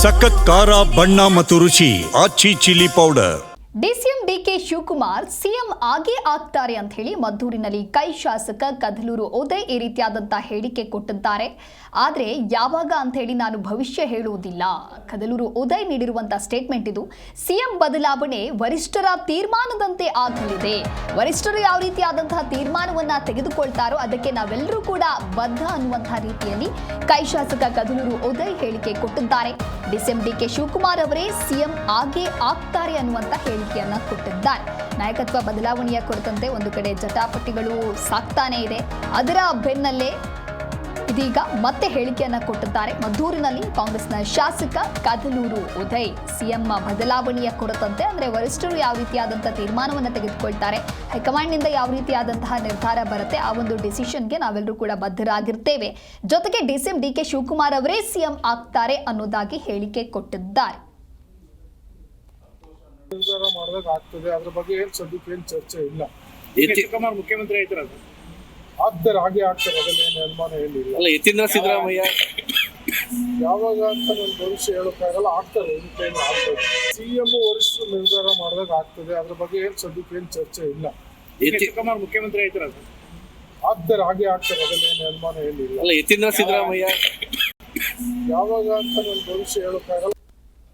ಸಖತ್ ಖಾರ ಬಣ್ಣ ಮತ್ತು ರುಚಿ Aachi chilli powder. DCM DK Shivakumar CM ಆಗೇ ಆಗ್ತಾರೆ ಅಂತ ಹೇಳಿ ಮದ್ದೂರಿನಲ್ಲಿ ಕೈ ಶಾಸಕ ಕದಲೂರು ಉದಯ್ ಈ ರೀತಿಯಾದಂತಹ ಹೇಳಿಕೆ ಕೊಟ್ಟಿದ್ದಾರೆ. ಆದರೆ ಯಾವಾಗ ಅಂತ ಹೇಳಿ ನಾನು ಭವಿಷ್ಯ ಹೇಳುವುದಿಲ್ಲ. ಕದಲೂರು ಉದಯ್ ನೀಡಿರುವಂತಹ ಸ್ಟೇಟ್ಮೆಂಟ್ ಇದು. ಸಿಎಂ ಬದಲಾವಣೆ ವರಿಷ್ಠರ ತೀರ್ಮಾನದಂತೆ ಆಗಲಿದೆ. ವರಿಷ್ಠರು ಯಾವ ರೀತಿಯಾದಂತಹ ತೀರ್ಮಾನವನ್ನ ತೆಗೆದುಕೊಳ್ತಾರೋ ಅದಕ್ಕೆ ನಾವೆಲ್ಲರೂ ಕೂಡ ಬದ್ಧ ಅನ್ನುವಂತಹ ರೀತಿಯಲ್ಲಿ ಕೈ ಶಾಸಕ ಕದಲೂರು ಉದಯ್ ಹೇಳಿಕೆ ಕೊಟ್ಟಿದ್ದಾರೆ. ಡಿಸಿಎಂ ಡಿಕೆ ಶಿವಕುಮಾರ್ ಅವರೇ ಸಿಎಂ ಆಗೇ ಆಗ್ತಾರೆ ಅನ್ನುವಂತ ಹೇಳಿಕೆಯನ್ನ ಕೊಟ್ಟಿದ್ದಾರೆ. ನಾಯಕತ್ವ ಬದಲಾವಣೆಯ ಕುರಿತಂತೆ ಒಂದು ಕಡೆ ಜಟಾಪಟಿಗಳು ಸಾಕ್ತಾನೆ ಇದೆ. ಅದರ ಬೆನ್ನಲ್ಲೇ ಇದೀಗ ಮತ್ತೆ ಹೇಳಿಕೆಯನ್ನ ಕೊಟ್ಟಿದ್ದಾರೆ. ಮದ್ದೂರಿನಲ್ಲಿ ಕಾಂಗ್ರೆಸ್ನ ಶಾಸಕ ಕದಲೂರು ಉದಯ್ ಸಿಎಂ ಬದಲಾವಣೆಯ ಕುರಿತಂತೆ ಅಂದ್ರೆ ವರಿಷ್ಠರು ಯಾವ ರೀತಿಯಾದಂತಹ ತೀರ್ಮಾನವನ್ನು ತೆಗೆದುಕೊಳ್ತಾರೆ, ಹೈಕಮಾಂಡ್ ನಿಂದ ಯಾವ ರೀತಿಯಾದಂತಹ ನಿರ್ಧಾರ ಬರುತ್ತೆ ಆ ಒಂದು ಡಿಸಿಷನ್ಗೆ ನಾವೆಲ್ಲರೂ ಕೂಡ ಬದ್ಧರಾಗಿರ್ತೇವೆ. ಜೊತೆಗೆ ಡಿಸಿಎಂ ಡಿಕೆ ಶಿವಕುಮಾರ್ ಅವರೇ ಸಿಎಂ ಆಗ್ತಾರೆ ಅನ್ನೋದಾಗಿ ಹೇಳಿಕೆ ಕೊಟ್ಟಿದ್ದಾರೆ. ನಿರ್ಧಾರ ಮಾಡಿದಾಗ ಆಗ್ತದೆ, ಅದ್ರ ಬಗ್ಗೆ ಏನ್ ಸದ್ಯಕ್ಕೆ ಏನ್ ಚರ್ಚೆ ಇಲ್ಲ. ಶಿವಕುಮಾರ್ ಮುಖ್ಯಮಂತ್ರಿ ಆಯ್ತಾರ ಆಗ್ತಾರೆ, ಹಾಗೆ ಆಗ್ತಾರೆ, ಅದ್ರಲ್ಲಿ ಏನು ಅನುಮಾನ ಏನಿಲ್ಲ. ಅಲ್ಲ ಯತೀಂದ್ರ ಸಿದ್ದರಾಮಯ್ಯ ಯಾವಾಗ ಅಂತ ನನ್ನ ಭವಿಷ್ಯ ಹೇಳೋಕ್ಕಾಗಲ್ಲ, ಆಗ್ತಾರೆ, ಏನು ಆಗ್ತದೆ. ಸಿಎಂ ವರಿಷ್ಠರು ನಿರ್ಧಾರ ಮಾಡಿದಾಗ ಆಗ್ತದೆ, ಅದ್ರ ಬಗ್ಗೆ ಏನ್ ಸದ್ಯಕ್ಕೆ ಏನ್ ಚರ್ಚೆ ಇಲ್ಲ. ಶಿವಕುಮಾರ್ ಮುಖ್ಯಮಂತ್ರಿ ಆಯ್ತಾರ ಆಗ್ತಾರೆ, ಹಾಗೆ ಆಗ್ತಾರೆ, ಅದ್ರಲ್ಲಿ ಏನು ಅನುಮಾನ ಏನಿಲ್ಲ. ಅಲ್ಲ ಯತೀಂದ್ರ ಸಿದ್ದರಾಮಯ್ಯ ಯಾವಾಗ ಅಂತ ನನ್ನ ಭವಿಷ್ಯ ಹೇಳೋಕ್ಕಾಗಲ್ಲ.